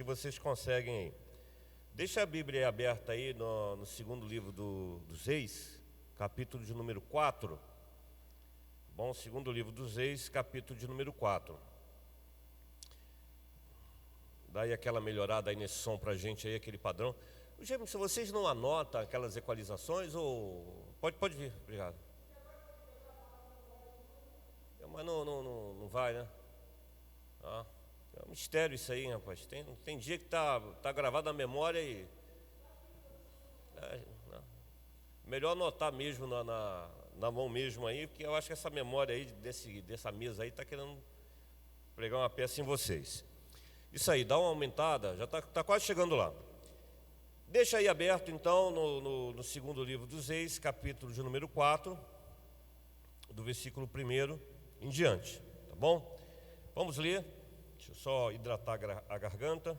vocês conseguem aí. Deixa a Bíblia aberta aí no segundo livro dos Reis, capítulo de número 4. Bom, segundo livro dos Reis, capítulo de número 4. Dá aí aquela melhorada aí nesse som pra gente aí, aquele padrão. Gente, se vocês não anotam aquelas equalizações, ou... Pode vir, obrigado. Mas não vai, né? Ah, é um mistério isso aí, rapaz. Tem dia que tá gravado na memória e... melhor anotar mesmo na mão mesmo aí, porque eu acho que essa memória aí dessa mesa aí tá querendo pregar uma peça em vocês. Isso aí, dá uma aumentada, já tá quase chegando lá. Deixa aí aberto então no segundo livro dos Reis, capítulo de número 4, do versículo 1 em diante, tá bom? Vamos ler, deixa eu só hidratar a garganta.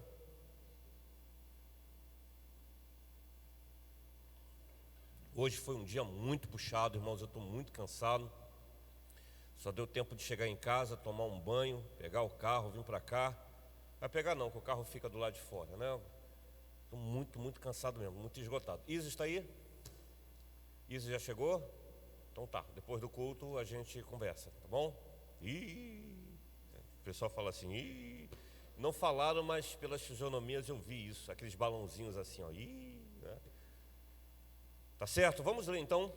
Hoje foi um dia muito puxado, irmãos, eu estou muito cansado. Só deu tempo de chegar em casa, tomar um banho, pegar o carro, vir para cá. Vai pegar não, que o carro fica do lado de fora, né? Estou muito cansado mesmo, muito esgotado. Isa está aí? Isa já chegou? Então tá, depois do culto a gente conversa, tá bom? O pessoal fala assim, não falaram, mas pelas fisionomias eu vi isso, aqueles balãozinhos assim, ó, né? Tá certo? Vamos ler então.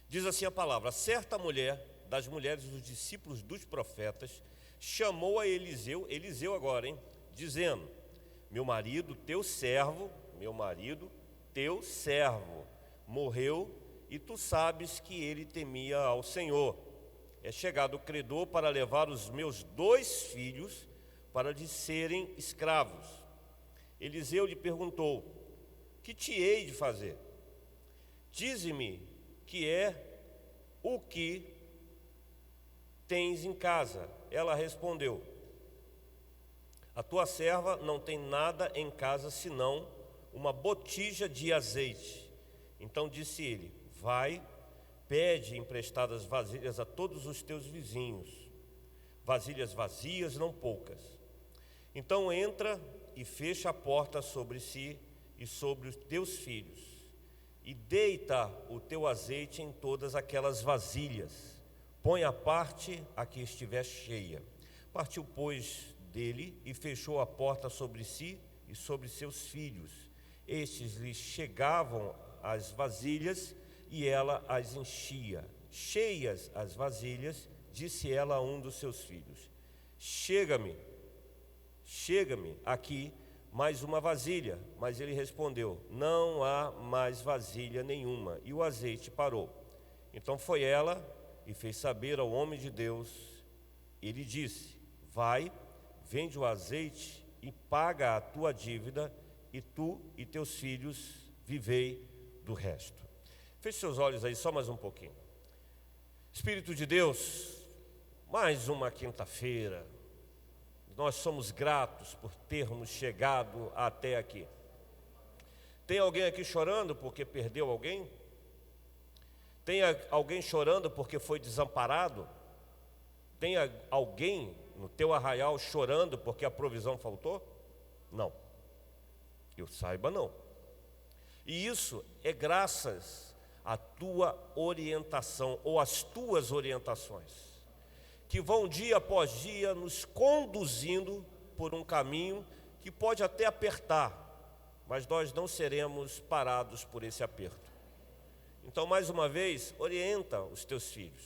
Diz assim a palavra: certa mulher das mulheres dos discípulos dos profetas chamou a Eliseu agora, dizendo: meu marido, teu servo, morreu, e tu sabes que ele temia ao Senhor. É chegado o credor para levar os meus 2 filhos para lhe serem escravos. Eliseu lhe perguntou: que te hei de fazer? Dize-me que é o que tens em casa. Ela respondeu: a tua serva não tem nada em casa senão uma botija de azeite. Então disse ele: vai, pede emprestadas vasilhas a todos os teus vizinhos, vasilhas vazias, não poucas. Então entra e fecha a porta sobre si e sobre os teus filhos, e deita o teu azeite em todas aquelas vasilhas. Põe à parte a que estiver cheia. Partiu, pois, dele e fechou a porta sobre si e sobre seus filhos. Estes lhe chegavam as vasilhas e ela as enchia. Cheias as vasilhas, disse ela a um dos seus filhos: chega-me aqui mais uma vasilha. Mas ele respondeu: não há mais vasilha nenhuma. E o azeite parou. Então foi ela e fez saber ao homem de Deus. Ele disse: vai, vende o azeite e paga a tua dívida, e tu e teus filhos vivei do resto. Feche seus olhos aí só mais um pouquinho. Espírito de Deus, mais uma quinta-feira. Nós somos gratos por termos chegado até aqui. Tem alguém aqui chorando porque perdeu alguém? Tem alguém chorando porque foi desamparado? Tem alguém no teu arraial chorando porque a provisão faltou? Não. Eu saiba, não. E isso é graças à tua orientação, ou às tuas orientações, que vão dia após dia nos conduzindo por um caminho que pode até apertar, mas nós não seremos parados por esse aperto. Então, mais uma vez, orienta os teus filhos.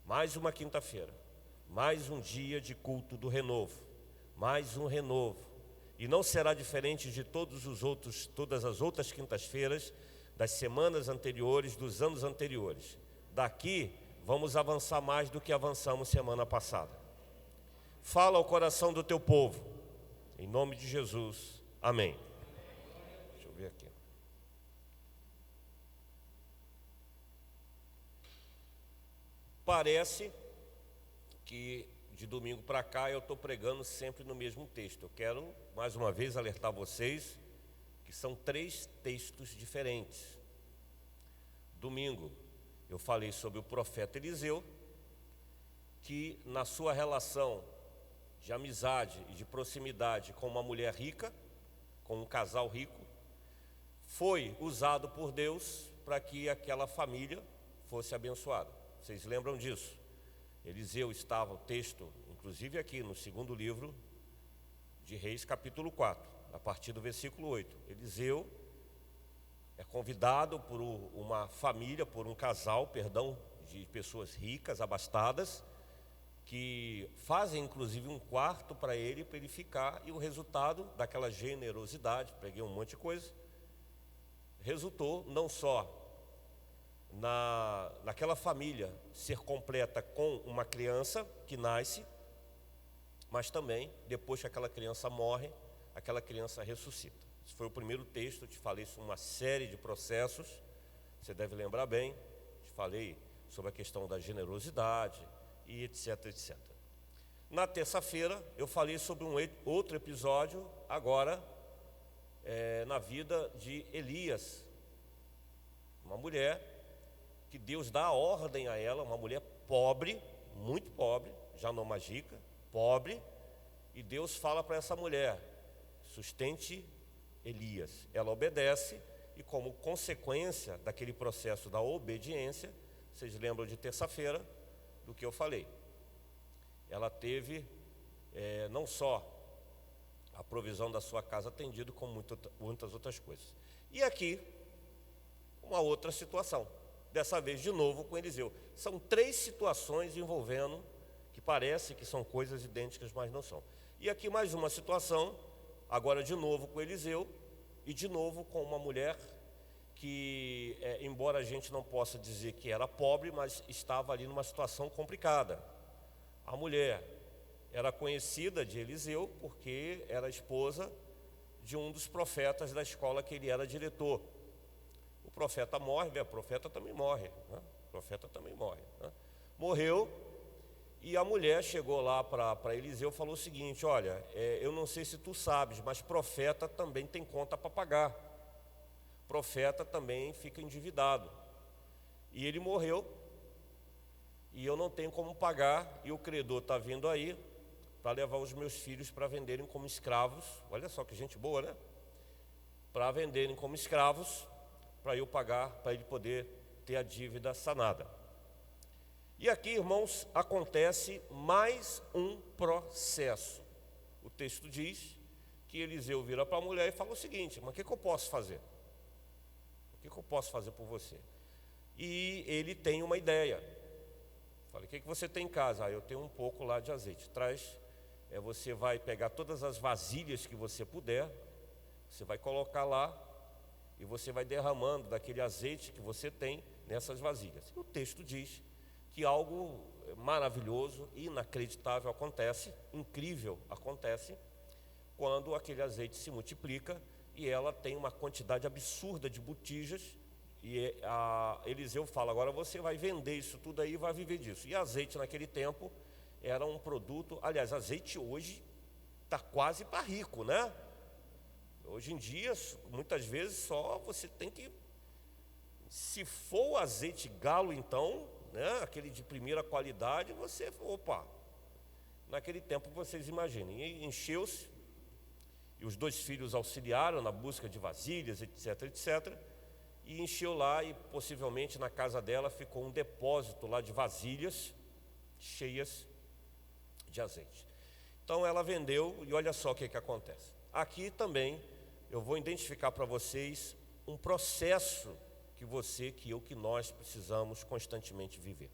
Mais uma quinta-feira, mais um dia de culto do renovo, mais um renovo. E não será diferente de todas as outras quintas-feiras, das semanas anteriores, dos anos anteriores. Daqui, vamos avançar mais do que avançamos semana passada. Fala ao coração do teu povo, em nome de Jesus, amém. Deixa eu ver aqui. Parece que de domingo para cá eu estou pregando sempre no mesmo texto. Eu quero mais uma vez alertar vocês que são 3 textos diferentes. Domingo eu falei sobre o profeta Eliseu, que na sua relação de amizade e de proximidade com uma mulher rica, com um casal rico, foi usado por Deus para que aquela família fosse abençoada. Vocês lembram disso? Eliseu estava, o texto, inclusive aqui no segundo livro de Reis, capítulo 4, a partir do versículo 8. Eliseu é convidado por uma família, por um casal, de pessoas ricas, abastadas, que fazem inclusive um quarto para ele ficar, e o resultado daquela generosidade, peguei um monte de coisa, resultou não só naquela família ser completa com uma criança que nasce, mas também, depois que aquela criança morre, aquela criança ressuscita. Esse foi o primeiro texto, eu te falei sobre uma série de processos, você deve lembrar bem, te falei sobre a questão da generosidade, e etc, etc. Na terça-feira, eu falei sobre um outro episódio, agora, na vida de Elias, uma mulher que Deus dá a ordem a ela, uma mulher pobre, muito pobre, já não mais rica, pobre, e Deus fala para essa mulher: sustente Elias. Ela obedece, e como consequência daquele processo da obediência, vocês lembram de terça-feira do que eu falei, ela teve não só a provisão da sua casa atendida, como muitas outras coisas. E aqui, uma outra situação, dessa vez de novo com Eliseu. São 3 situações envolvendo, que parece que são coisas idênticas, mas não são. E aqui mais uma situação, agora de novo com Eliseu, e de novo com uma mulher que, embora a gente não possa dizer que era pobre, mas estava ali numa situação complicada. A mulher era conhecida de Eliseu porque era esposa de um dos profetas da escola que ele era diretor. O profeta morre, a profeta também morre, né? O profeta também morre, né? Morreu, e a mulher chegou lá para Eliseu e falou o seguinte: olha, eu não sei se tu sabes, mas profeta também tem conta para pagar. Profeta também fica endividado, e ele morreu, e eu não tenho como pagar, e o credor está vindo aí para levar os meus filhos para venderem como escravos. Olha só que gente boa, né? Para venderem como escravos, para eu pagar, para ele poder ter a dívida sanada. E aqui, irmãos, acontece mais um processo. O texto diz que Eliseu vira para a mulher e fala o seguinte: mas o que eu posso fazer? O que eu posso fazer por você? E ele tem uma ideia. Falei: o que você tem em casa? Eu tenho um pouco lá de azeite. Traz, você vai pegar todas as vasilhas que você puder, você vai colocar lá, e você vai derramando daquele azeite que você tem nessas vasilhas. E o texto diz que algo maravilhoso, inacreditável acontece, incrível acontece, quando aquele azeite se multiplica, e ela tem uma quantidade absurda de botijas, e Eliseu fala: agora você vai vender isso tudo aí e vai viver disso. E azeite naquele tempo era um produto, aliás, azeite hoje está quase para rico, né? Hoje em dia, muitas vezes só você tem que, se for o azeite galo então, né, aquele de primeira qualidade, você, naquele tempo vocês imaginem, e encheu-se, e os 2 filhos auxiliaram na busca de vasilhas, etc, etc, e encheu lá, e possivelmente na casa dela ficou um depósito lá de vasilhas cheias de azeite. Então ela vendeu, e olha só o que acontece. Aqui também eu vou identificar para vocês um processo que nós precisamos constantemente viver.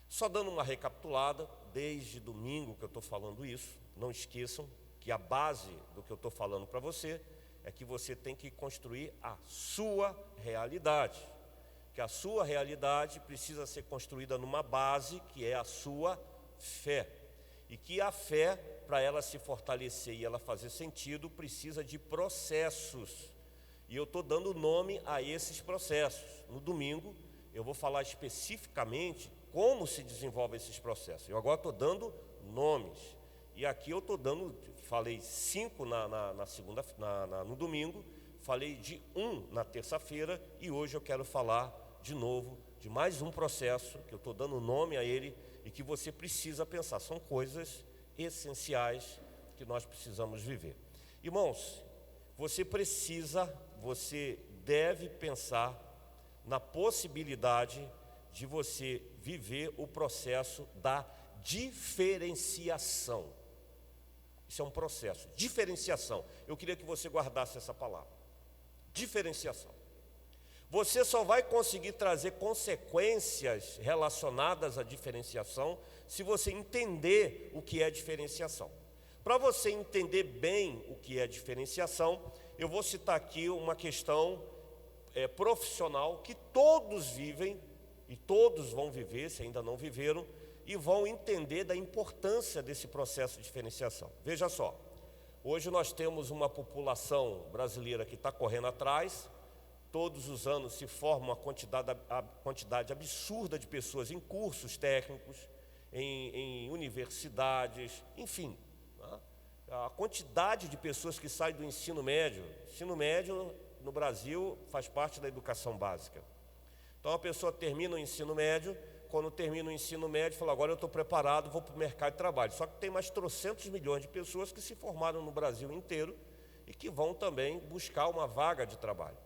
Só dando uma recapitulada, desde domingo que eu estou falando isso, não esqueçam que a base do que eu estou falando para você é que você tem que construir a sua realidade, que a sua realidade precisa ser construída numa base que é a sua fé, e que a fé, para ela se fortalecer e ela fazer sentido, precisa de processos, e eu estou dando nome a esses processos. No domingo eu vou falar especificamente como se desenvolvem esses processos. Eu agora estou dando nomes, e aqui eu estou dando, falei 5 no domingo, falei de 1 na terça-feira, e hoje eu quero falar de novo de mais um processo que eu estou dando nome a ele, e que você precisa pensar. São coisas essenciais que nós precisamos viver. Irmãos, você deve pensar na possibilidade de você viver o processo da diferenciação. Isso é um processo, diferenciação. Eu queria que você guardasse essa palavra, diferenciação. Você só vai conseguir trazer consequências relacionadas à diferenciação se você entender o que é diferenciação. Para você entender bem o que é diferenciação, eu vou citar aqui uma questão profissional que todos vivem e todos vão viver, se ainda não viveram, e vão entender da importância desse processo de diferenciação. Veja só, hoje nós temos uma população brasileira que está correndo atrás. Todos os anos se forma uma quantidade absurda de pessoas em cursos técnicos, em universidades, enfim. Né? A quantidade de pessoas que saem do ensino médio no Brasil faz parte da educação básica. Então a pessoa termina o ensino médio, quando termina o ensino médio, fala, agora eu estou preparado, vou para o mercado de trabalho. Só que tem mais trocentos milhões de pessoas que se formaram no Brasil inteiro e que vão também buscar uma vaga de trabalho.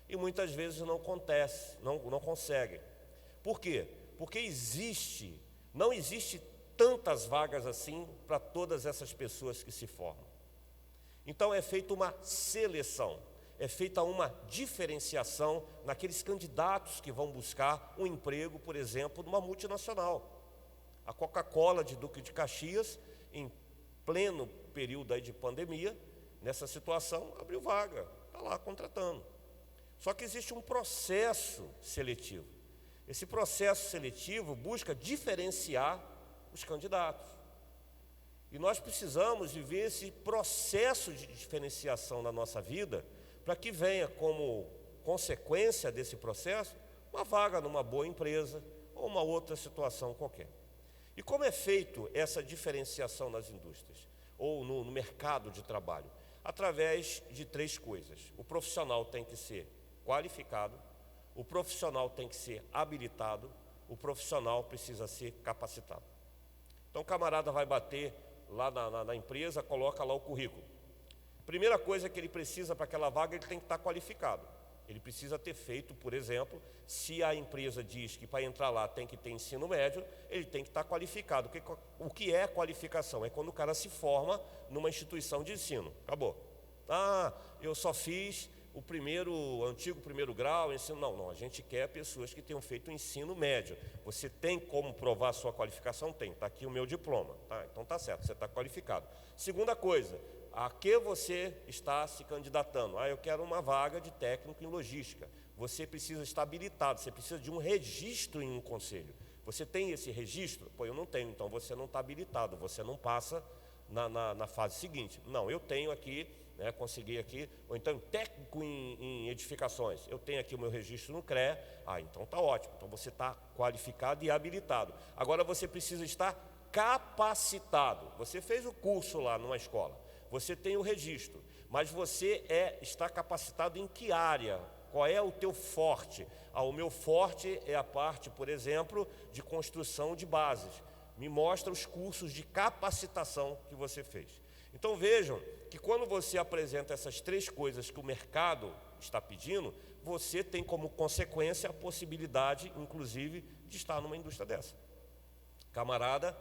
E muitas vezes não conseguem. Por quê? Porque não existe tantas vagas assim para todas essas pessoas que se formam. Então é feita uma seleção, é feita uma diferenciação naqueles candidatos que vão buscar um emprego, por exemplo, numa multinacional. A Coca-Cola de Duque de Caxias, em pleno período aí de pandemia, nessa situação, abriu vaga, está lá contratando. Só que existe um processo seletivo. Esse processo seletivo busca diferenciar os candidatos. E nós precisamos viver esse processo de diferenciação na nossa vida para que venha como consequência desse processo uma vaga numa boa empresa ou uma outra situação qualquer. E como é feito essa diferenciação nas indústrias ou no mercado de trabalho? Através de três coisas. O profissional tem que ser qualificado, o profissional tem que ser habilitado, o profissional precisa ser capacitado. Então o camarada vai bater lá na empresa, coloca lá o currículo. Primeira coisa que ele precisa para aquela vaga, ele tem que estar qualificado. Ele precisa ter feito, por exemplo, se a empresa diz que para entrar lá tem que ter ensino médio, ele tem que estar qualificado. O que é qualificação? É quando o cara se forma numa instituição de ensino. Acabou. Ah, eu só fiz o antigo primeiro grau, ensino. Não, a gente quer pessoas que tenham feito o ensino médio. Você tem como provar a sua qualificação? Tem, está aqui o meu diploma. Tá, então está certo, você está qualificado. Segunda coisa, a que você está se candidatando? Ah, eu quero uma vaga de técnico em logística. Você precisa estar habilitado, você precisa de um registro em um conselho. Você tem esse registro? Pô, eu não tenho, então você não está habilitado, você não passa na fase seguinte. Não, eu tenho aqui, consegui aqui, ou então técnico em edificações, eu tenho aqui o meu registro no CREA, então está ótimo, então você está qualificado e habilitado. Agora você precisa estar capacitado. Você fez o curso lá numa escola, você tem o registro, mas você está capacitado em que área? Qual é o teu forte? O meu forte é a parte, por exemplo, de construção de bases. Me mostra os cursos de capacitação que você fez. Então vejam que quando você apresenta essas três coisas que o mercado está pedindo, você tem como consequência a possibilidade, inclusive, de estar numa indústria dessa. Camarada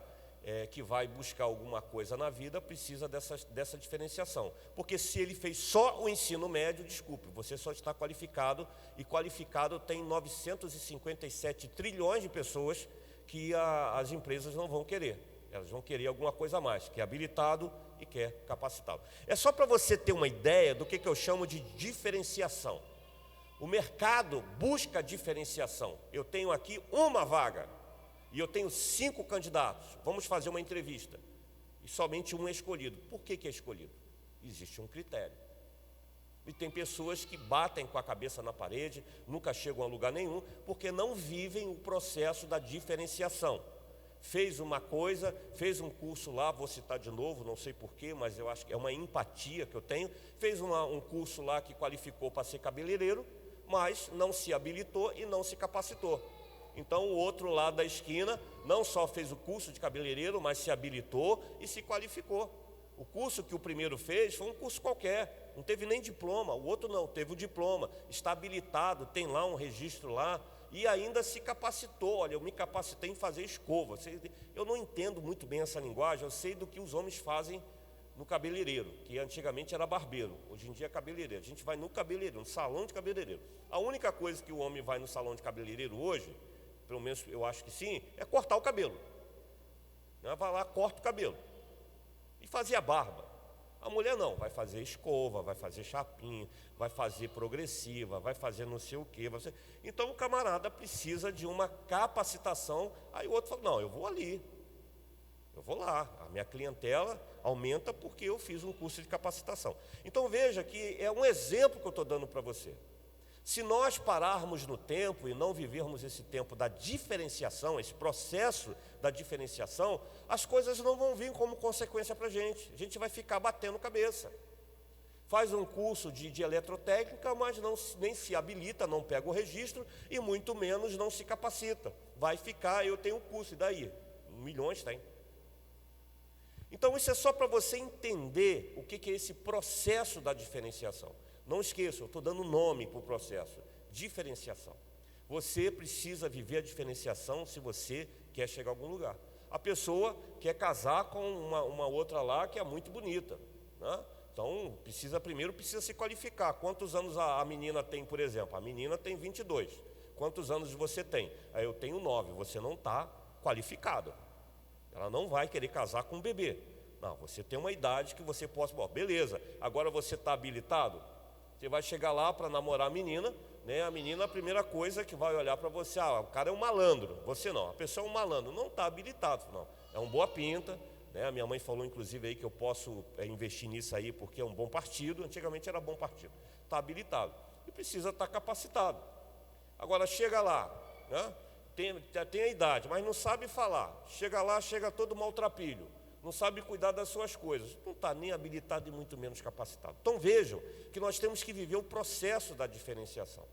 que vai buscar alguma coisa na vida precisa dessa diferenciação. Porque se ele fez só o ensino médio, desculpe, você só está qualificado, e qualificado tem 957 trilhões de pessoas que as empresas não vão querer. Elas vão querer alguma coisa a mais, que é habilitado e que é capacitado. É só para você ter uma ideia do que eu chamo de diferenciação. O mercado busca diferenciação. Eu tenho aqui uma vaga e eu tenho 5 candidatos. Vamos fazer uma entrevista. E somente um é escolhido. Por que é escolhido? Existe um critério. E tem pessoas que batem com a cabeça na parede, nunca chegam a lugar nenhum, porque não vivem o processo da diferenciação. Fez uma coisa, fez um curso lá, vou citar de novo, não sei porquê, mas eu acho que é uma empatia que eu tenho. Fez um curso lá que qualificou para ser cabeleireiro, mas não se habilitou e não se capacitou. Então o outro lado da esquina não só fez o curso de cabeleireiro, mas se habilitou e se qualificou. O curso que o primeiro fez foi um curso qualquer, não teve nem diploma, o outro não, teve o diploma, está habilitado, tem lá um registro lá, e ainda se capacitou. Olha, eu me capacitei em fazer escova. Eu não entendo muito bem essa linguagem, eu sei do que os homens fazem no cabeleireiro, que antigamente era barbeiro, hoje em dia é cabeleireiro. A gente vai no cabeleireiro, no salão de cabeleireiro. A única coisa que o homem vai no salão de cabeleireiro hoje, pelo menos eu acho que sim, é cortar o cabelo. Vai lá, corta o cabelo e fazer a barba. A mulher não, vai fazer escova, vai fazer chapinha, vai fazer progressiva, vai fazer não sei o quê. Então o camarada precisa de uma capacitação. Aí o outro fala, não, eu vou ali, eu vou lá, a minha clientela aumenta porque eu fiz um curso de capacitação. Então veja que é um exemplo que eu estou dando para você. Se nós pararmos no tempo e não vivermos esse tempo da diferenciação, esse processo da diferenciação, as coisas não vão vir como consequência para a gente vai ficar batendo cabeça. Faz um curso de eletrotécnica, mas nem se habilita, não pega o registro e muito menos não se capacita. Vai ficar, eu tenho um curso, e daí? Milhões tem. Então isso é só para você entender o que é esse processo da diferenciação. Não esqueça, eu estou dando nome para o processo, diferenciação. Você precisa viver a diferenciação se você quer chegar a algum lugar. A pessoa quer casar com uma outra lá que é muito bonita, né? Então, primeiro precisa se qualificar. Quantos anos a menina tem, por exemplo? A menina tem 22. Quantos anos você tem? Aí eu tenho 9, você não está qualificado. Ela não vai querer casar com um bebê. Não, você tem uma idade que você possa... Bom, beleza, agora você está habilitado? Você vai chegar lá para namorar a menina, né? A menina, a primeira coisa que vai olhar para você, o cara é um malandro. Você não, a pessoa é um malandro, não está habilitado, não. É um boa pinta, né? A minha mãe falou inclusive aí que eu posso investir nisso aí porque é um bom partido. Antigamente era bom partido. Está habilitado e precisa estar capacitado. Agora chega lá, né? Tem a idade, mas não sabe falar. Chega lá, chega todo maltrapilho. Não sabe cuidar das suas coisas, não está nem habilitado e muito menos capacitado. Então vejam que nós temos que viver o processo da diferenciação.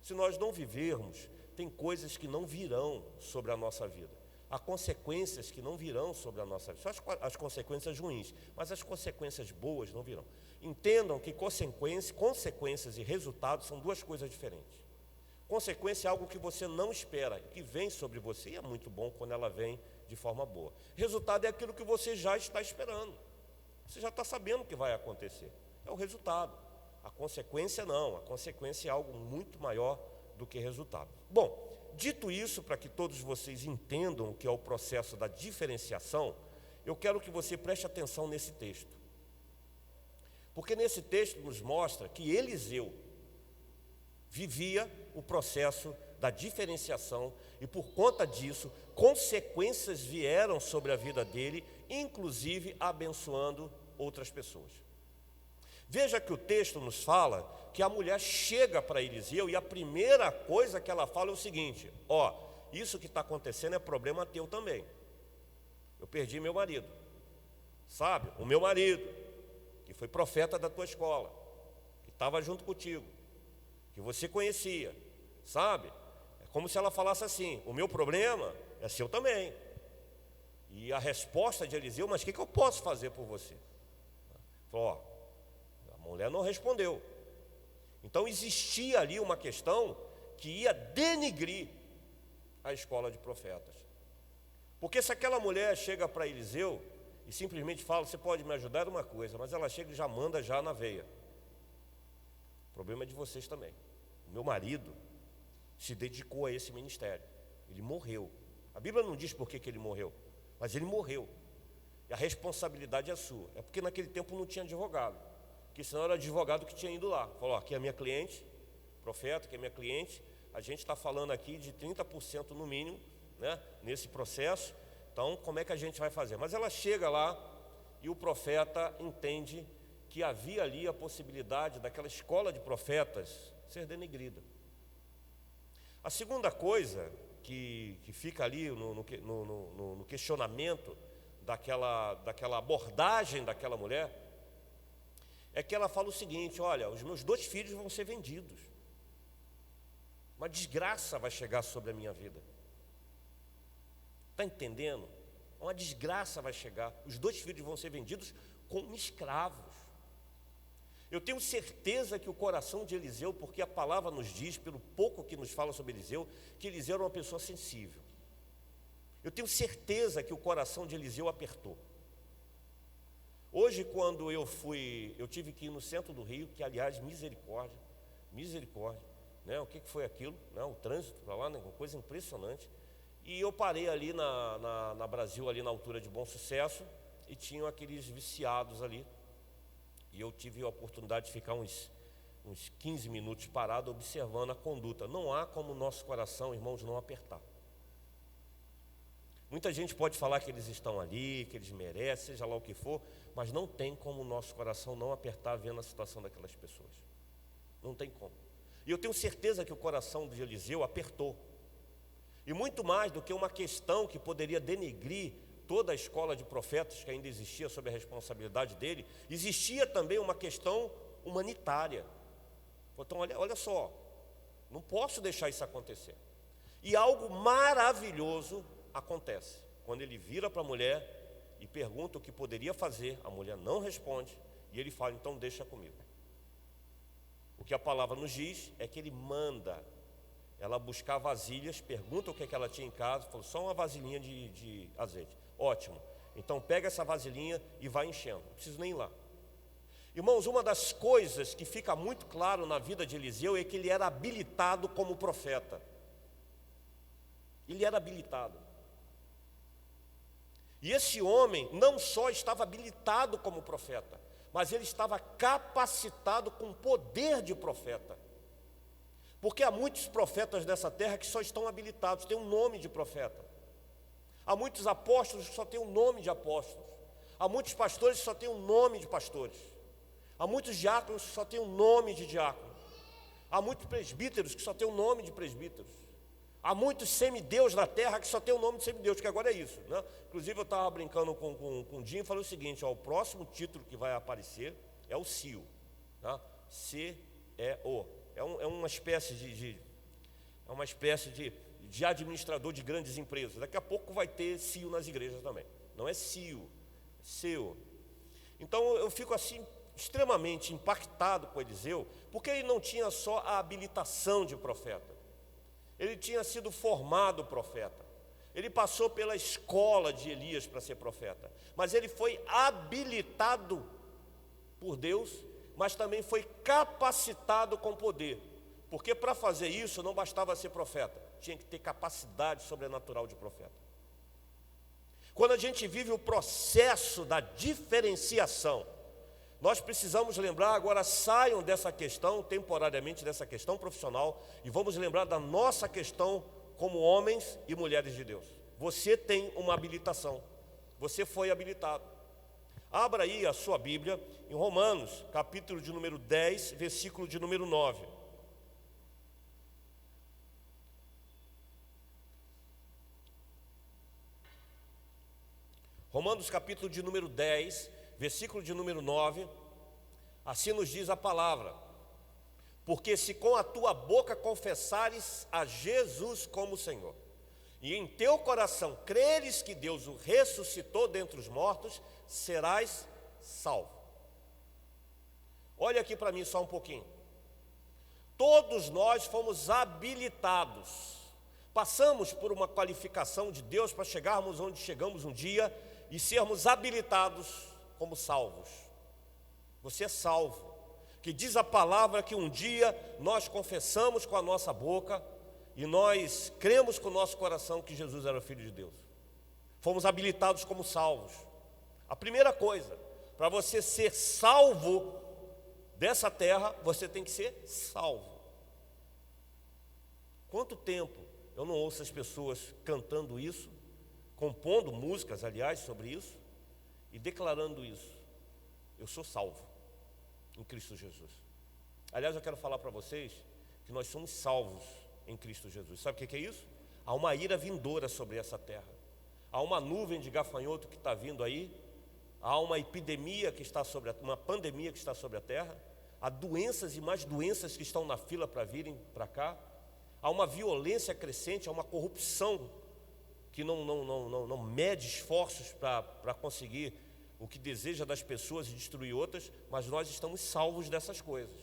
Se nós não vivermos, tem coisas que não virão sobre a nossa vida. Há consequências que não virão sobre a nossa vida. Só as consequências ruins, mas as consequências boas não virão. Entendam que consequências e resultados são duas coisas diferentes. Consequência é algo que você não espera, que vem sobre você, e é muito bom quando ela vem de forma boa. Resultado é aquilo que você já está esperando. Você já está sabendo o que vai acontecer. É o resultado. A consequência não. A consequência é algo muito maior do que resultado. Bom, dito isso, para que todos vocês entendam o que é o processo da diferenciação, eu quero que você preste atenção nesse texto. Porque nesse texto nos mostra que Eliseu vivia o processo da diferenciação e por conta disso, consequências vieram sobre a vida dele, inclusive abençoando outras pessoas. Veja que o texto nos fala que a mulher chega para Eliseu e a primeira coisa que ela fala é o seguinte: isso que está acontecendo é problema teu também. Eu perdi meu marido, sabe? O meu marido, que foi profeta da tua escola, que estava junto contigo, que você conhecia, sabe? É como se ela falasse assim: o meu problema é seu também. E a resposta de Eliseu: mas o que eu posso fazer por você? Falou: a mulher não respondeu. Então existia ali uma questão que ia denigrir a escola de profetas. Porque se aquela mulher chega para Eliseu e simplesmente fala: você pode me ajudar uma coisa, mas ela chega e já manda já na veia. O problema é de vocês também. O meu marido se dedicou a esse ministério. Ele morreu. A Bíblia não diz por que ele morreu, mas ele morreu. E a responsabilidade é sua. É porque naquele tempo não tinha advogado. Porque senão era advogado que tinha ido lá. Falou: aqui é a minha cliente, profeta, que é minha cliente. A gente está falando aqui de 30% no mínimo, né, nesse processo. Então, como é que a gente vai fazer? Mas ela chega lá e o profeta entende que havia ali a possibilidade daquela escola de profetas ser denegrida. A segunda coisa que fica ali no questionamento daquela abordagem daquela mulher é que ela fala o seguinte: olha, os meus 2 filhos vão ser vendidos, uma desgraça vai chegar sobre a minha vida. Está entendendo? Uma desgraça vai chegar. Os 2 filhos vão ser vendidos como escravos. Eu tenho certeza que o coração de Eliseu, porque a palavra nos diz, pelo pouco que nos fala sobre Eliseu, que Eliseu era uma pessoa sensível. Eu tenho certeza que o coração de Eliseu apertou. Hoje, quando eu tive que ir no centro do Rio, que aliás, misericórdia, né? O que foi aquilo? Né? O trânsito para lá, né? Uma coisa impressionante. E eu parei ali na Brasil, ali na altura de Bom Sucesso, e tinham aqueles viciados ali. E eu tive a oportunidade de ficar uns 15 minutos parado, observando a conduta. Não há como o nosso coração, irmãos, não apertar. Muita gente pode falar que eles estão ali, que eles merecem, seja lá o que for, mas não tem como o nosso coração não apertar vendo a situação daquelas pessoas. Não tem como. E eu tenho certeza que o coração de Eliseu apertou. E muito mais do que uma questão que poderia denegrir toda a escola de profetas que ainda existia sob a responsabilidade dele, existia também uma questão humanitária. Então, olha só, não posso deixar isso acontecer. E algo maravilhoso acontece. Quando ele vira para a mulher e pergunta o que poderia fazer, a mulher não responde, e ele fala, então deixa comigo. O que a palavra nos diz é que ele manda ela buscar vasilhas, pergunta o que ela tinha em casa, falou, só uma vasilhinha de azeite. Ótimo, então pega essa vasilhinha e vai enchendo, não preciso nem ir lá. Irmãos, uma das coisas que fica muito claro na vida de Eliseu é que ele era habilitado como profeta. Ele era habilitado. E esse homem não só estava habilitado como profeta, mas ele estava capacitado com poder de profeta. Porque há muitos profetas nessa terra que só estão habilitados, têm um nome de profeta. Há muitos apóstolos que só têm um nome de apóstolos. Há muitos pastores que só têm um nome de pastores. Há muitos diáconos que só têm um nome de diácono. Há muitos presbíteros que só têm um nome de presbíteros. Há muitos semideus na terra que só tem o nome de semideus, que agora é isso, né? Inclusive eu estava brincando com o Dinho e falei o seguinte, ó, o próximo título que vai aparecer é o CEO, tá? CEO. É uma espécie de administrador de grandes empresas. Daqui a pouco vai ter CEO nas igrejas também. Não é CEO, é CEO. Então eu fico assim extremamente impactado com Eliseu, porque ele não tinha só a habilitação de profeta. Ele tinha sido formado profeta. Ele passou pela escola de Elias para ser profeta. Mas ele foi habilitado por Deus, mas também foi capacitado com poder. Porque para fazer isso não bastava ser profeta, tinha que ter capacidade sobrenatural de profeta. Quando a gente vive o processo da diferenciação, nós precisamos lembrar, agora saiam dessa questão, temporariamente dessa questão profissional, e vamos lembrar da nossa questão como homens e mulheres de Deus. Você tem uma habilitação, você foi habilitado. Abra aí a sua Bíblia em Romanos, capítulo de número 10, versículo de número 9. Romanos, capítulo de número 10, versículo de número 9, assim nos diz a palavra: porque se com a tua boca confessares a Jesus como Senhor, e em teu coração creres que Deus o ressuscitou dentre os mortos, serás salvo. Olha aqui para mim só um pouquinho. Todos nós fomos habilitados, passamos por uma qualificação de Deus para chegarmos onde chegamos um dia e sermos habilitados como salvos. Você é salvo, que diz a palavra que um dia nós confessamos com a nossa boca e nós cremos com o nosso coração que Jesus era o Filho de Deus. Fomos habilitados como salvos. A primeira coisa, para você ser salvo dessa terra, você tem que ser salvo. Quanto tempo eu não ouço as pessoas cantando isso, compondo músicas, aliás, sobre isso, e declarando isso: eu sou salvo em Cristo Jesus. Aliás, eu quero falar para vocês que nós somos salvos em Cristo Jesus. Sabe o que é isso? Há uma ira vindoura sobre essa terra. Há uma nuvem de gafanhoto que está vindo aí. Há uma epidemia que está sobre uma pandemia que está sobre a terra. Há doenças e mais doenças que estão na fila para virem para cá. Há uma violência crescente, há uma corrupção que não mede esforços para conseguir o que deseja das pessoas e destruir outras, mas nós estamos salvos dessas coisas.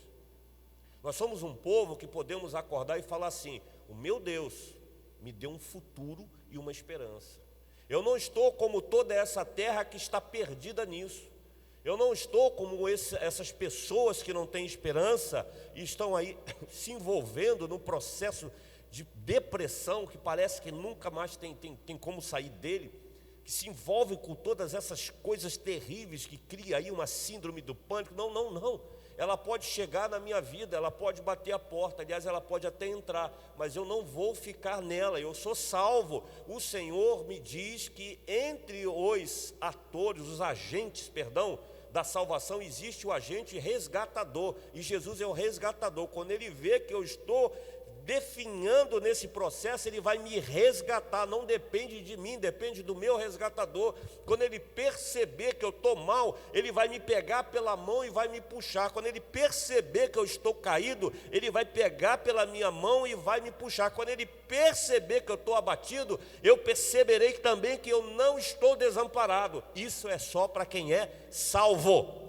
Nós somos um povo que podemos acordar e falar assim: o meu Deus me deu um futuro e uma esperança. Eu não estou como toda essa terra que está perdida nisso. Eu não estou como essas pessoas que não têm esperança e estão aí se envolvendo num processo de depressão que parece que nunca mais tem como sair dele, que se envolve com todas essas coisas terríveis que cria aí uma síndrome do pânico. Não. Ela pode chegar na minha vida, ela pode bater a porta, aliás, ela pode até entrar, mas eu não vou ficar nela, eu sou salvo. O Senhor me diz que entre os agentes da salvação, existe o agente resgatador, e Jesus é o resgatador. Quando Ele vê que eu estou definhando nesse processo, Ele vai me resgatar. Não depende de mim, depende do meu resgatador. Quando Ele perceber que eu estou mal, Ele vai me pegar pela mão e vai me puxar. Quando Ele perceber que eu estou caído, Ele vai pegar pela minha mão e vai me puxar. Quando Ele perceber que eu estou abatido, eu perceberei também que eu não estou desamparado. Isso é só para quem é salvo.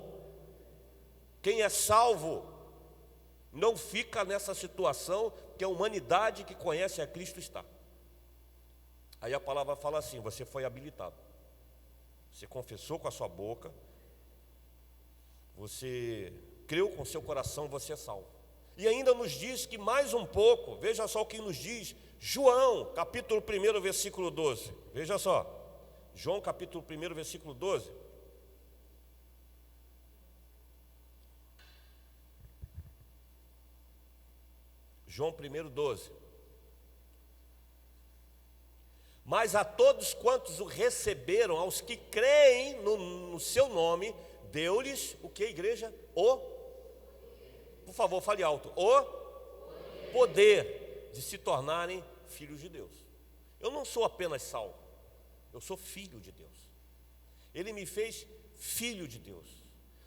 Quem é salvo não fica nessa situação que a humanidade que conhece a Cristo está. Aí a palavra fala assim: você foi habilitado. Você confessou com a sua boca, você creu com o seu coração, você é salvo. E ainda nos diz que mais um pouco, veja só o que nos diz João, capítulo 1, versículo 12. Veja só, João capítulo 1, versículo 12. João 1, 12. Mas a todos quantos o receberam, aos que creem no seu nome, deu-lhes o que, igreja? Por favor, fale alto. O poder de se tornarem filhos de Deus. Eu não sou apenas salvo, eu sou filho de Deus. Ele me fez filho de Deus.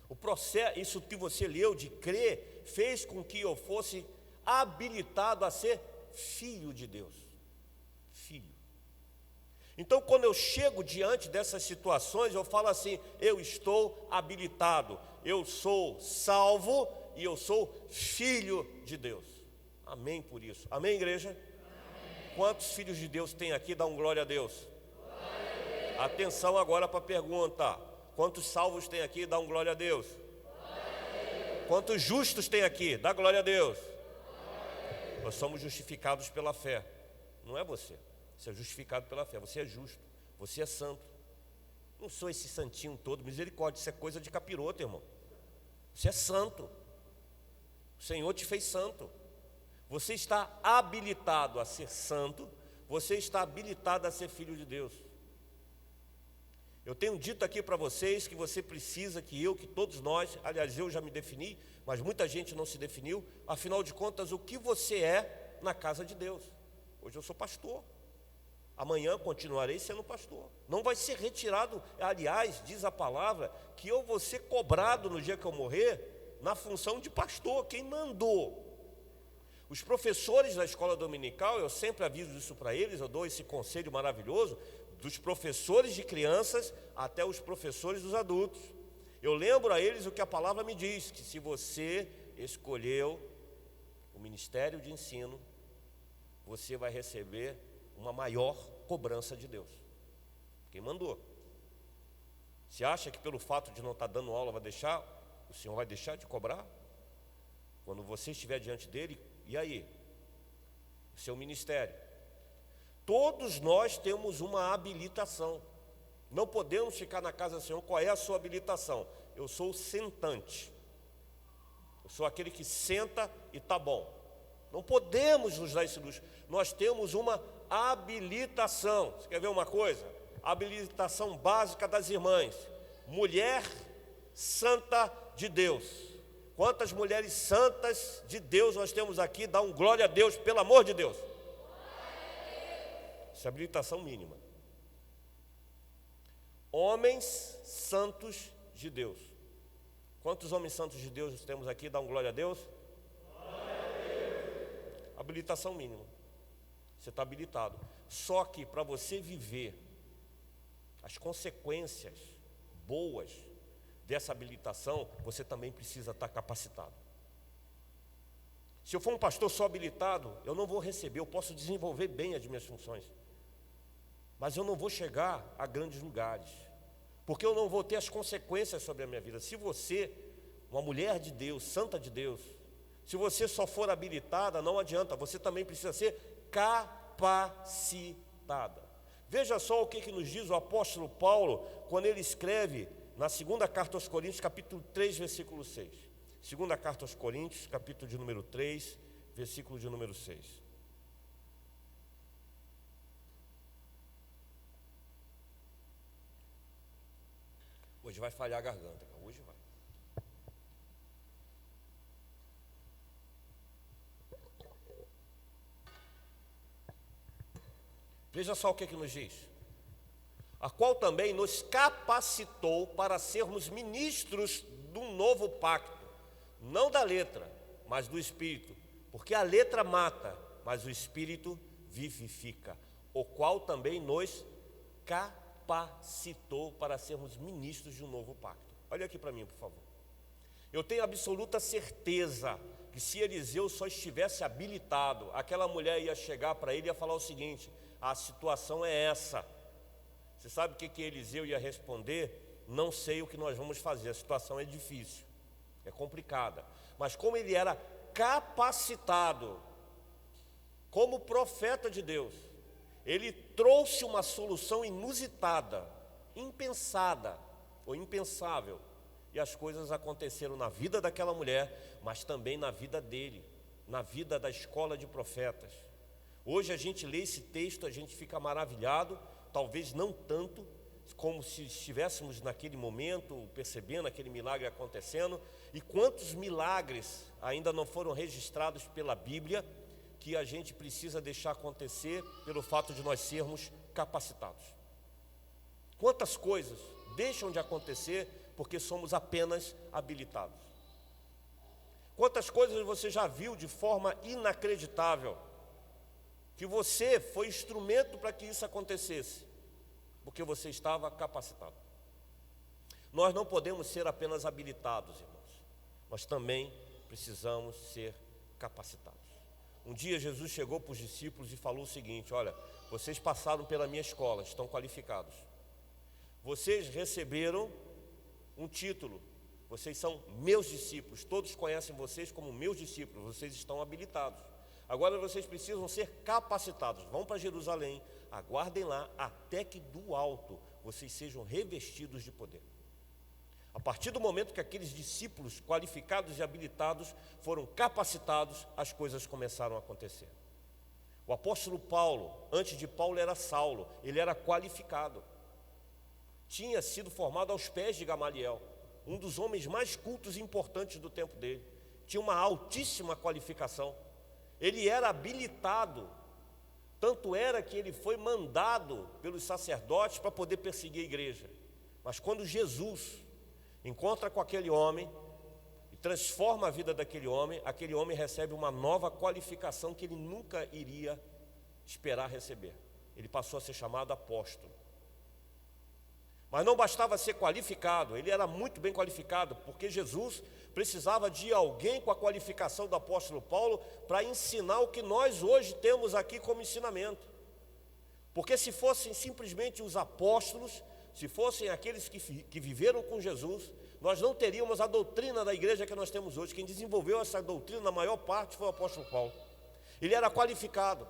O processo, isso que você leu de crer, fez com que eu fosse habilitado a ser filho de Deus. Filho. Então, quando eu chego diante dessas situações, eu falo assim: eu estou habilitado, eu sou salvo e eu sou filho de Deus. Amém por isso. Amém, igreja? Amém. Quantos filhos de Deus tem aqui? Dá um glória a Deus. Glória a Deus. Atenção agora para a pergunta: quantos salvos tem aqui? Dá um glória a Deus. Glória a Deus. Quantos justos tem aqui? Dá glória a Deus. Nós somos justificados pela fé. Não é você. Você é justificado pela fé. Você é justo. Você é santo. Não sou esse santinho todo. Misericórdia, isso é coisa de capiroto, irmão. Você é santo. O Senhor te fez santo. Você está habilitado a ser santo. Você está habilitado a ser filho de Deus. Eu tenho dito aqui para vocês que você precisa, que todos nós, aliás, eu já me defini, mas muita gente não se definiu. Afinal de contas, o que você é na casa de Deus? Hoje eu sou pastor. Amanhã continuarei sendo pastor. Não vai ser retirado. Aliás, diz a palavra que eu vou ser cobrado no dia que eu morrer na função de pastor. Quem mandou? Os professores da escola dominical, eu sempre aviso isso para eles, eu dou esse conselho maravilhoso, dos professores de crianças até os professores dos adultos. Eu lembro a eles o que a palavra me diz, que se você escolheu o ministério de ensino, você vai receber uma maior cobrança de Deus. Quem mandou? Você acha que pelo fato de não estar dando aula o Senhor vai deixar de cobrar? Quando você estiver diante dele, e aí? O seu ministério. Todos nós temos uma habilitação. Não podemos ficar na casa do Senhor. Qual é a sua habilitação? Eu sou o sentante. Eu sou aquele que senta e está bom. Não podemos nos dar esse luxo. Nós temos uma habilitação. Você quer ver uma coisa? A habilitação básica das irmãs. Mulher santa de Deus. Quantas mulheres santas de Deus nós temos aqui? Dá um glória a Deus, pelo amor de Deus. Isso é habilitação mínima. Homens santos de Deus. Quantos homens santos de Deus temos aqui? Dá um glória a Deus. Glória a Deus. Habilitação mínima. Você está habilitado. Só que para você viver as consequências boas dessa habilitação, você também precisa estar capacitado. Se eu for um pastor só habilitado, eu não vou receber, eu posso desenvolver bem as minhas funções, mas eu não vou chegar a grandes lugares, porque eu não vou ter as consequências sobre a minha vida. Se você, uma mulher de Deus, santa de Deus, se você só for habilitada, não adianta, você também precisa ser capacitada. Veja só o que nos diz o apóstolo Paulo, quando ele escreve na segunda carta aos Coríntios, capítulo 3, versículo 6. Segunda carta aos Coríntios, capítulo de número 3, versículo de número 6. Hoje vai falhar a garganta, cara. Hoje vai. Veja só o que nos diz. A qual também nos capacitou para sermos ministros de um novo pacto, não da letra, mas do Espírito, porque a letra mata, mas o Espírito vivifica, o qual também nos capacitou para sermos ministros de um novo pacto. Olha aqui para mim, por favor. Eu tenho absoluta certeza que se Eliseu só estivesse habilitado, aquela mulher ia chegar para ele e ia falar o seguinte: a situação é essa. Você sabe o que Eliseu ia responder? Não sei o que nós vamos fazer, a situação é difícil, é complicada. Mas como ele era capacitado, como profeta de Deus, ele trouxe uma solução inusitada, impensada ou impensável. E as coisas aconteceram na vida daquela mulher, mas também na vida dele, na vida da escola de profetas. Hoje a gente lê esse texto, a gente fica maravilhado, talvez não tanto como se estivéssemos naquele momento, percebendo aquele milagre acontecendo. E quantos milagres ainda não foram registrados pela Bíblia, que a gente precisa deixar acontecer pelo fato de nós sermos capacitados. Quantas coisas deixam de acontecer porque somos apenas habilitados. Quantas coisas você já viu de forma inacreditável, que você foi instrumento para que isso acontecesse, porque você estava capacitado. Nós não podemos ser apenas habilitados, irmãos, nós também precisamos ser capacitados. Um dia Jesus chegou para os discípulos e falou o seguinte: olha, vocês passaram pela minha escola, estão qualificados. Vocês receberam um título, vocês são meus discípulos, todos conhecem vocês como meus discípulos, vocês estão habilitados. Agora vocês precisam ser capacitados. Vão para Jerusalém, aguardem lá até que do alto vocês sejam revestidos de poder. A partir do momento que aqueles discípulos qualificados e habilitados foram capacitados, as coisas começaram a acontecer. O apóstolo Paulo, antes de Paulo era Saulo, ele era qualificado. Tinha sido formado aos pés de Gamaliel, um dos homens mais cultos e importantes do tempo dele. Tinha uma altíssima qualificação. Ele era habilitado, tanto era que ele foi mandado pelos sacerdotes para poder perseguir a igreja. Mas quando Jesus encontra com aquele homem e transforma a vida daquele homem recebe uma nova qualificação que ele nunca iria esperar receber. Ele passou a ser chamado apóstolo. Mas não bastava ser qualificado, ele era muito bem qualificado, porque Jesus precisava de alguém com a qualificação do apóstolo Paulo para ensinar o que nós hoje temos aqui como ensinamento. Porque se fossem simplesmente os apóstolos, se fossem aqueles que viveram com Jesus, nós não teríamos a doutrina da igreja que nós temos hoje. Quem desenvolveu essa doutrina, na maior parte, foi o apóstolo Paulo. Ele era qualificado.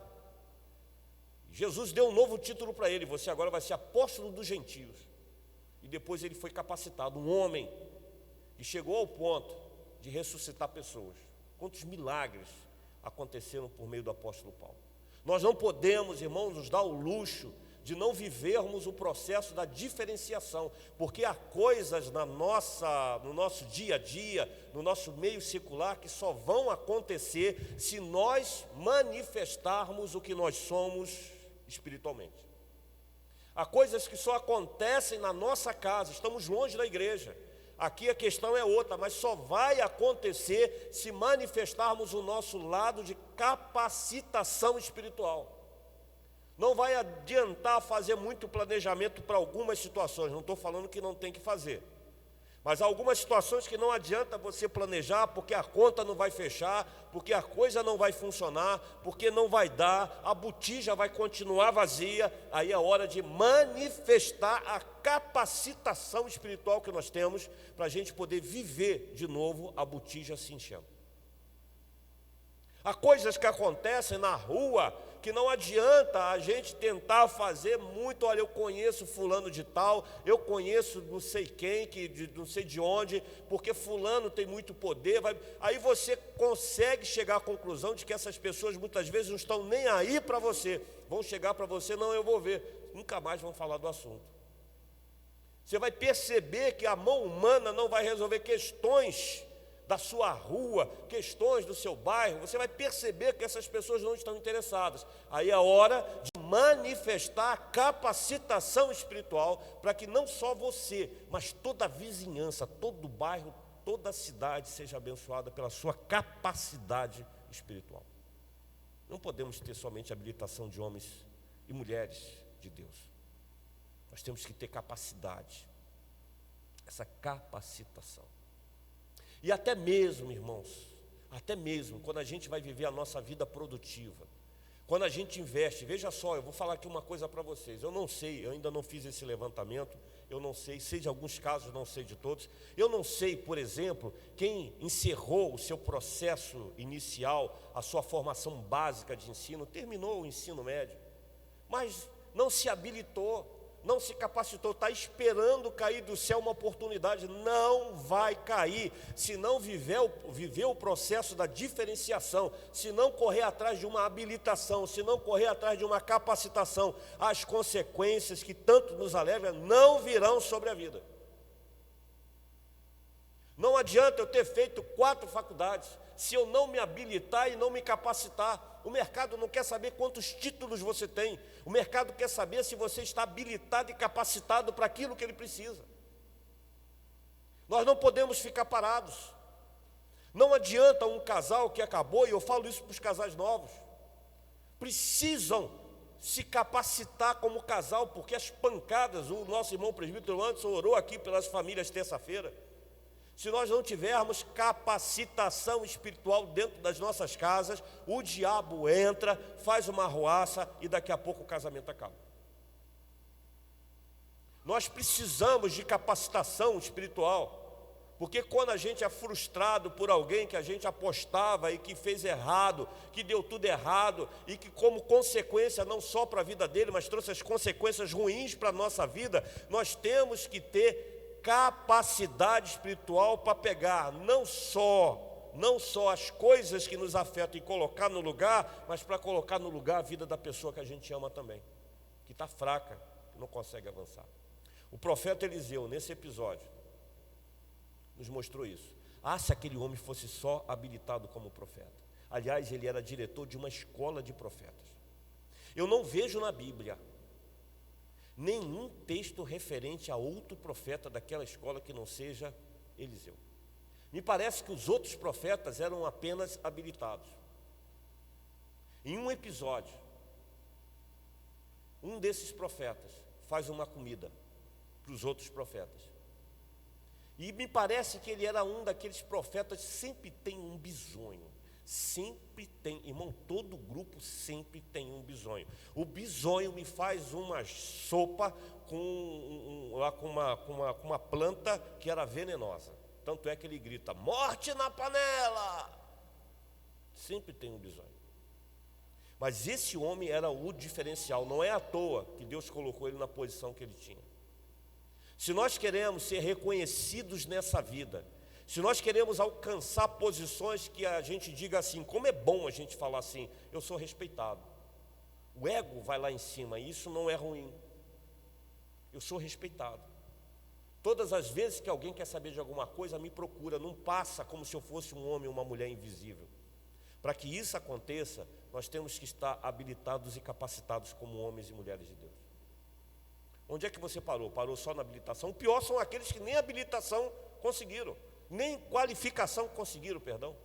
Jesus deu um novo título para ele: você agora vai ser apóstolo dos gentios. E depois ele foi capacitado, um homem que chegou ao ponto de ressuscitar pessoas. Quantos milagres aconteceram por meio do apóstolo Paulo. Nós não podemos, irmãos, nos dar o luxo de não vivermos o processo da diferenciação, porque há coisas no nosso dia a dia, no nosso meio secular, que só vão acontecer se nós manifestarmos o que nós somos espiritualmente. Há coisas que só acontecem na nossa casa, estamos longe da igreja. Aqui a questão é outra, mas só vai acontecer se manifestarmos o nosso lado de capacitação espiritual. Não vai adiantar fazer muito planejamento para algumas situações, não estou falando que não tem que fazer. Mas há algumas situações que não adianta você planejar, porque a conta não vai fechar, porque a coisa não vai funcionar, porque não vai dar, a botija vai continuar vazia. Aí é hora de manifestar a capacitação espiritual que nós temos para a gente poder viver de novo a botija se enchendo. Há coisas que acontecem na rua que não adianta a gente tentar fazer muito. Olha, eu conheço fulano de tal, eu conheço não sei quem, não sei de onde, porque fulano tem muito poder. Aí você consegue chegar à conclusão de que essas pessoas muitas vezes não estão nem aí para você. Vão chegar para você, não, eu vou ver. Nunca mais vão falar do assunto. Você vai perceber que a mão humana não vai resolver questões da sua rua, questões do seu bairro. Você vai perceber que essas pessoas não estão interessadas. Aí é hora de manifestar a capacitação espiritual para que não só você, mas toda a vizinhança, todo o bairro, toda a cidade seja abençoada pela sua capacidade espiritual. Não podemos ter somente habilitação de homens e mulheres de Deus. Nós temos que ter capacidade, essa capacitação. E até mesmo, irmãos, até mesmo quando a gente vai viver a nossa vida produtiva, quando a gente investe, veja só, eu vou falar aqui uma coisa para vocês. Eu não sei, eu ainda não fiz esse levantamento, eu não sei de alguns casos, não sei de todos. Eu não sei, por exemplo, quem encerrou o seu processo inicial, a sua formação básica de ensino, terminou o ensino médio, mas não se habilitou, não se capacitou, está esperando cair do céu uma oportunidade. Não vai cair se não viver o processo da diferenciação, se não correr atrás de uma habilitação, se não correr atrás de uma capacitação. As consequências que tanto nos alegram não virão sobre a vida. Não adianta eu ter feito 4 faculdades se eu não me habilitar e não me capacitar. O mercado não quer saber quantos títulos você tem. O mercado quer saber se você está habilitado e capacitado para aquilo que ele precisa. Nós não podemos ficar parados. Não adianta um casal que acabou, e eu falo isso para os casais novos, precisam se capacitar como casal, porque as pancadas, o nosso irmão presbítero Anderson orou aqui pelas famílias terça-feira. Se nós não tivermos capacitação espiritual dentro das nossas casas, o diabo entra, faz uma arruaça e daqui a pouco o casamento acaba. Nós precisamos de capacitação espiritual, porque quando a gente é frustrado por alguém que a gente apostava e que fez errado, que deu tudo errado e que como consequência não só para a vida dele, mas trouxe as consequências ruins para a nossa vida, nós temos que ter capacidade espiritual para pegar não só as coisas que nos afetam e colocar no lugar, mas para colocar no lugar a vida da pessoa que a gente ama também, que está fraca, que não consegue avançar. O profeta Eliseu, nesse episódio, nos mostrou isso. Se aquele homem fosse só habilitado como profeta. Aliás, ele era diretor de uma escola de profetas. Eu não vejo na Bíblia nenhum texto referente a outro profeta daquela escola que não seja Eliseu. Me parece que os outros profetas eram apenas habilitados. Em um episódio, um desses profetas faz uma comida para os outros profetas. E me parece que ele era um daqueles profetas que sempre tem um bisonho. Sempre tem, irmão, todo grupo sempre tem um bisonho. O bisonho me faz uma sopa com uma planta que era venenosa. Tanto é que ele grita, morte na panela! Sempre tem um bisonho. Mas esse homem era o diferencial, não é à toa que Deus colocou ele na posição que ele tinha. Se nós queremos ser reconhecidos nessa vida, se nós queremos alcançar posições que a gente diga assim, como é bom a gente falar assim, eu sou respeitado. O ego vai lá em cima, e isso não é ruim. Eu sou respeitado. Todas as vezes que alguém quer saber de alguma coisa, me procura, não passa como se eu fosse um homem ou uma mulher invisível. Para que isso aconteça, nós temos que estar habilitados e capacitados como homens e mulheres de Deus. Onde é que você parou? Parou só na habilitação? O pior são aqueles que nem habilitação conseguiram. Nem qualificação conseguiram, perdão.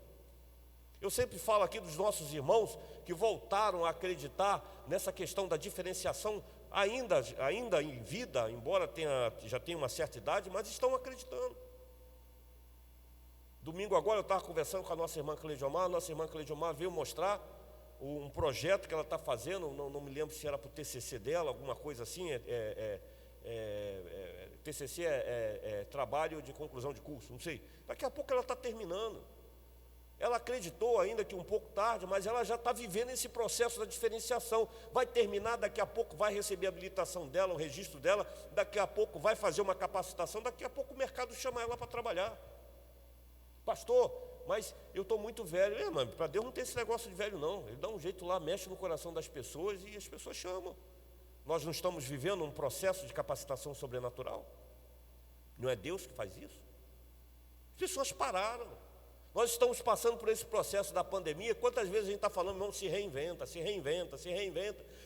Eu sempre falo aqui dos nossos irmãos que voltaram a acreditar nessa questão da diferenciação, ainda em vida, embora já tenha uma certa idade, mas estão acreditando. Domingo agora eu estava conversando com a nossa irmã Cleide-Omar veio mostrar um projeto que ela está fazendo, não me lembro se era para o TCC dela, alguma coisa assim, TCC é trabalho de conclusão de curso, não sei. Daqui a pouco ela está terminando. Ela acreditou ainda que um pouco tarde, mas ela já está vivendo esse processo da diferenciação. Vai terminar, daqui a pouco vai receber a habilitação dela, o registro dela, daqui a pouco vai fazer uma capacitação, daqui a pouco o mercado chama ela para trabalhar. Pastor, mas eu estou muito velho. Mano, para Deus não tem esse negócio de velho não. Ele dá um jeito lá, mexe no coração das pessoas e as pessoas chamam. Nós não estamos vivendo um processo de capacitação sobrenatural? Não é Deus que faz isso? As pessoas pararam. Nós estamos passando por esse processo da pandemia. Quantas vezes a gente está falando, não, se reinventa.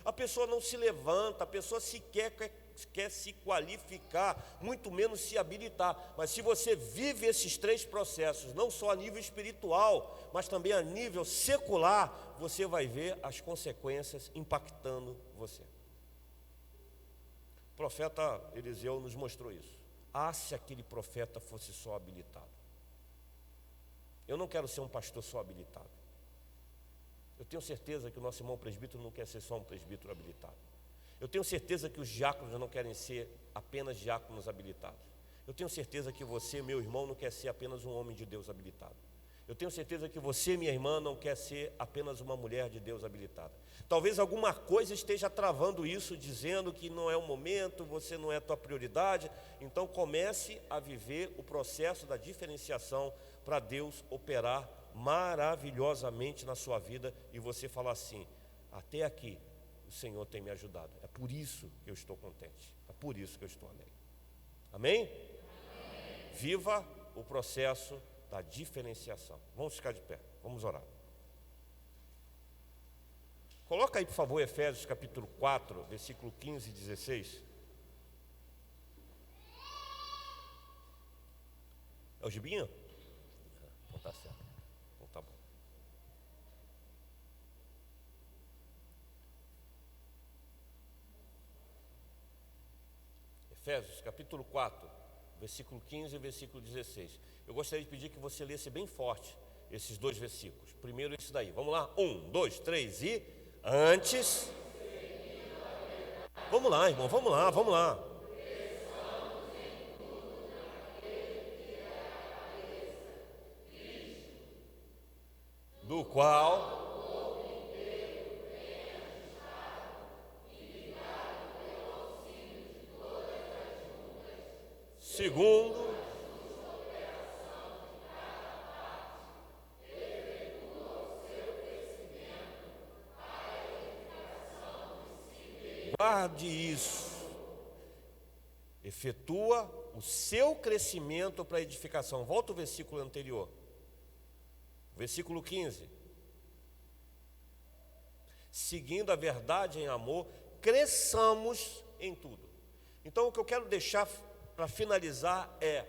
A pessoa não se levanta, a pessoa sequer quer se qualificar, muito menos se habilitar. Mas se você vive esses três processos, não só a nível espiritual, mas também a nível secular, você vai ver as consequências impactando você. O profeta Eliseu nos mostrou isso. Se aquele profeta fosse só habilitado. Eu não quero ser um pastor só habilitado. Eu tenho certeza que o nosso irmão presbítero não quer ser só um presbítero habilitado. Eu tenho certeza que os diáconos não querem ser apenas diáconos habilitados. Eu tenho certeza que você, meu irmão, não quer ser apenas um homem de Deus habilitado. Eu tenho certeza que você, minha irmã, não quer ser apenas uma mulher de Deus habilitada. Talvez alguma coisa esteja travando isso, dizendo que não é o momento, você não é a tua prioridade. Então comece a viver o processo da diferenciação para Deus operar maravilhosamente na sua vida e você falar assim: até aqui o Senhor tem me ajudado. É por isso que eu estou contente. É por isso que eu estou alegre. Amém? Amém. Viva o processo da diferenciação. Vamos ficar de pé, vamos orar. Coloca aí, por favor, Efésios capítulo 4, versículo 15 e 16. É o Gibinho? Então tá certo. Então tá bom. Efésios capítulo 4, versículo 15 e versículo 16. Eu gostaria de pedir que você lesse bem forte esses dois versículos. Primeiro esse daí. Vamos lá? 1, 2, 3 e... Antes... Vamos lá, irmão, vamos lá. Do qual... Segundo... Guarde isso. Efetua o seu crescimento para edificação. Volta o versículo anterior. Versículo 15. Seguindo a verdade em amor, cresçamos em tudo. Então o que eu quero deixar para finalizar é: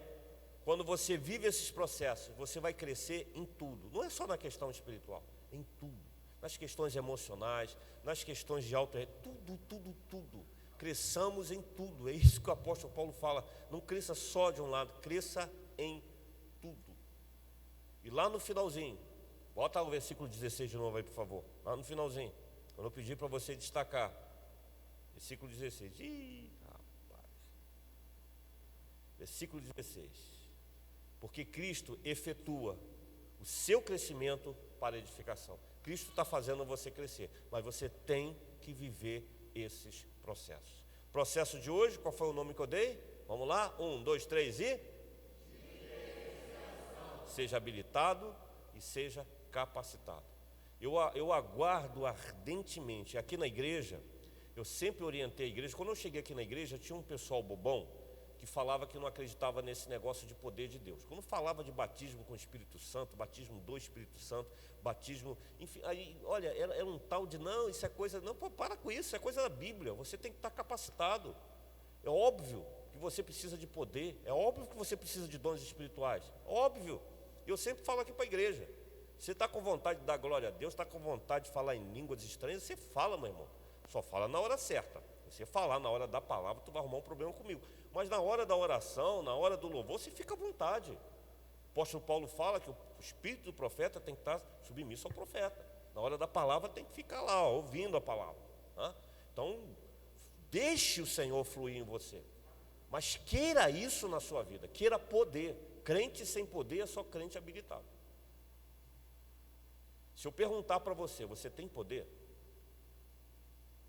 quando você vive esses processos, você vai crescer em tudo. Não é só na questão espiritual, em tudo. Nas questões emocionais, nas questões de tudo. Cresçamos em tudo. É isso que o apóstolo Paulo fala. Não cresça só de um lado, cresça em tudo. E lá no finalzinho, bota o versículo 16 de novo aí, por favor. Lá no finalzinho, quando eu pedi para você destacar, versículo 16. Rapaz. Versículo 16. Porque Cristo efetua o seu crescimento para a edificação. Cristo está fazendo você crescer, mas você tem que viver esses processos. Processo de hoje, qual foi o nome que eu dei? Vamos lá? 1, 2, 3 e... Seja habilitado e seja capacitado. Eu aguardo ardentemente. Aqui na igreja, eu sempre orientei a igreja. Quando eu cheguei aqui na igreja, tinha um pessoal bobão que falava que não acreditava nesse negócio de poder de Deus. Quando falava de batismo com o Espírito Santo, batismo do Espírito Santo, batismo, enfim, aí, olha, era um tal de, não, isso é coisa, não, pô, para com isso, é coisa da Bíblia, você tem que estar capacitado. É óbvio que você precisa de poder, é óbvio que você precisa de dons espirituais, óbvio. Eu sempre falo aqui para a igreja, Você está com vontade de dar glória a Deus, está com vontade de falar em línguas estranhas, você fala, meu irmão. Só fala na hora certa. Se você falar na hora da palavra, tu vai arrumar um problema comigo. Mas na hora da oração, na hora do louvor, você fica à vontade. O apóstolo Paulo fala que o espírito do profeta tem que estar submisso ao profeta. Na hora da palavra tem que ficar lá, ó, ouvindo a palavra. Tá? Então, deixe o Senhor fluir em você. Mas queira isso na sua vida, queira poder. Crente sem poder é só crente habilitado. Se eu perguntar para você, você tem poder?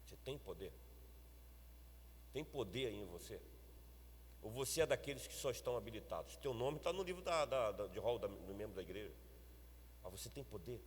Você tem poder? Tem poder aí em você? Ou você é daqueles que só estão habilitados? Teu nome está no livro de rol do membro da igreja. Mas você tem poder?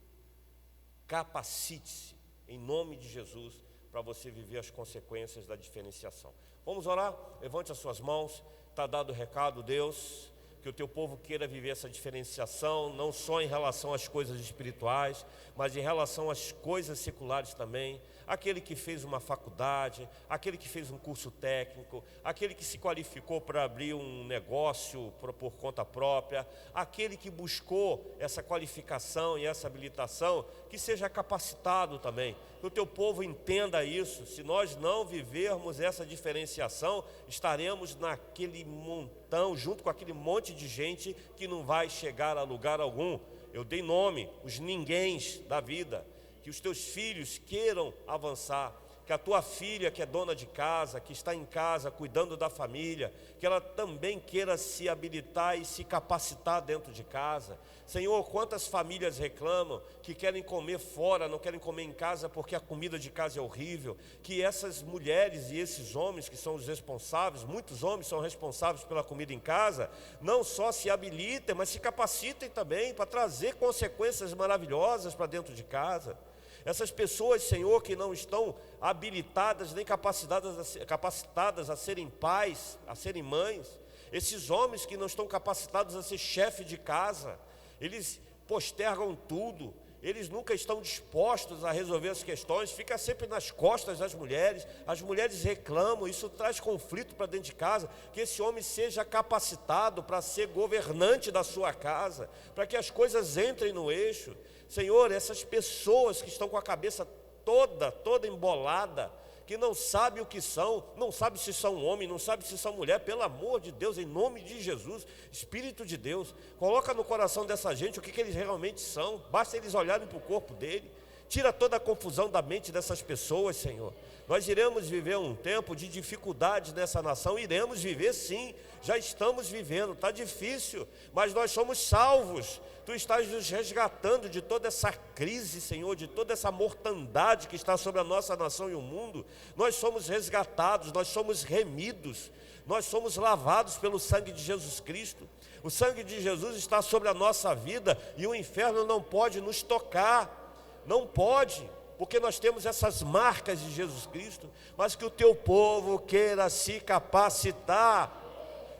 Capacite-se, em nome de Jesus, para você viver as consequências da diferenciação. Vamos orar? Levante as suas mãos. Está dado o recado, Deus. Que o teu povo queira viver essa diferenciação, não só em relação às coisas espirituais, mas em relação às coisas seculares também. Aquele que fez uma faculdade, aquele que fez um curso técnico, aquele que se qualificou para abrir um negócio por conta própria, aquele que buscou essa qualificação e essa habilitação, que seja capacitado também. Que o teu povo entenda isso. Se nós não vivermos essa diferenciação, estaremos naquele montão, junto com aquele monte de gente que não vai chegar a lugar algum. Eu dei nome, os ninguéms da vida. Que os teus filhos queiram avançar, que a tua filha que é dona de casa, que está em casa cuidando da família, que ela também queira se habilitar e se capacitar dentro de casa. Senhor, quantas famílias reclamam que querem comer fora, não querem comer em casa porque a comida de casa é horrível. Que essas mulheres e esses homens que são os responsáveis, muitos homens são responsáveis pela comida em casa, não só se habilitem, mas se capacitem também para trazer consequências maravilhosas para dentro de casa. Essas pessoas, Senhor, que não estão habilitadas nem capacitadas a serem pais, a serem mães, esses homens que não estão capacitados a ser chefe de casa, eles postergam tudo, eles nunca estão dispostos a resolver as questões, fica sempre nas costas das mulheres, as mulheres reclamam, isso traz conflito para dentro de casa. Que esse homem seja capacitado para ser governante da sua casa, para que as coisas entrem no eixo. Senhor, essas pessoas que estão com a cabeça toda embolada, que não sabem o que são, não sabem se são homem, não sabem se são mulher, pelo amor de Deus, em nome de Jesus, Espírito de Deus, coloca no coração dessa gente o que eles realmente são, basta eles olharem para o corpo dele, tira toda a confusão da mente dessas pessoas, Senhor. Nós iremos viver um tempo de dificuldade nessa nação, iremos viver sim, já estamos vivendo, está difícil, mas nós somos salvos. Tu estás nos resgatando de toda essa crise, Senhor, de toda essa mortandade que está sobre a nossa nação e o mundo. Nós somos resgatados, nós somos remidos, nós somos lavados pelo sangue de Jesus Cristo. O sangue de Jesus está sobre a nossa vida e o inferno não pode nos tocar, não pode, porque nós temos essas marcas de Jesus Cristo. Mas que o teu povo queira se capacitar.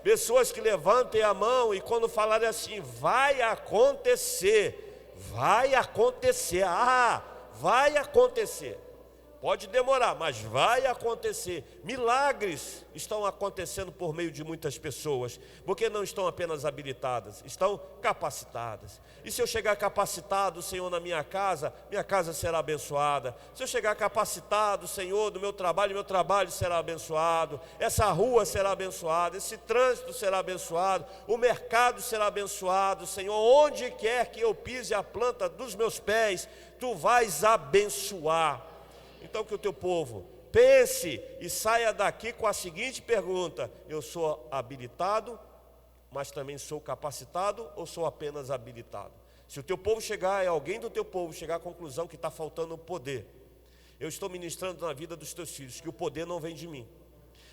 Pessoas que levantem a mão e quando falarem assim, vai acontecer, vai acontecer, vai acontecer. Pode demorar, mas vai acontecer. Milagres estão acontecendo por meio de muitas pessoas, porque não estão apenas habilitadas, estão capacitadas. E se eu chegar capacitado, Senhor, na minha casa será abençoada. Se eu chegar capacitado, Senhor, no meu trabalho será abençoado. Essa rua será abençoada, esse trânsito será abençoado, o mercado será abençoado, Senhor. Onde quer que eu pise a planta dos meus pés, Tu vais abençoar. Então que o teu povo pense e saia daqui com a seguinte pergunta: eu sou habilitado, mas também sou capacitado ou sou apenas habilitado? Se o teu povo chegar, alguém do teu povo chegar à conclusão que está faltando poder, eu estou ministrando na vida dos teus filhos que o poder não vem de mim.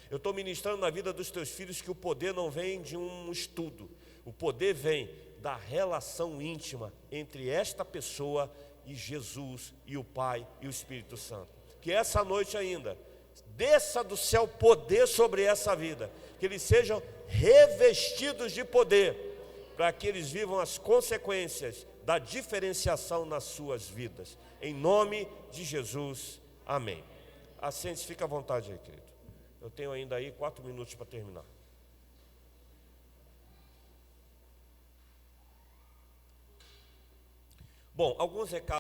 Eu estou ministrando na vida dos teus filhos que o poder não vem de um estudo. O poder vem da relação íntima entre esta pessoa e Jesus e o Pai e o Espírito Santo. Que essa noite ainda desça do céu poder sobre essa vida, que eles sejam revestidos de poder, para que eles vivam as consequências da diferenciação nas suas vidas. Em nome de Jesus, amém. Assente-se, fica à vontade aí, querido. Eu tenho ainda aí 4 minutos para terminar. Bom, alguns recados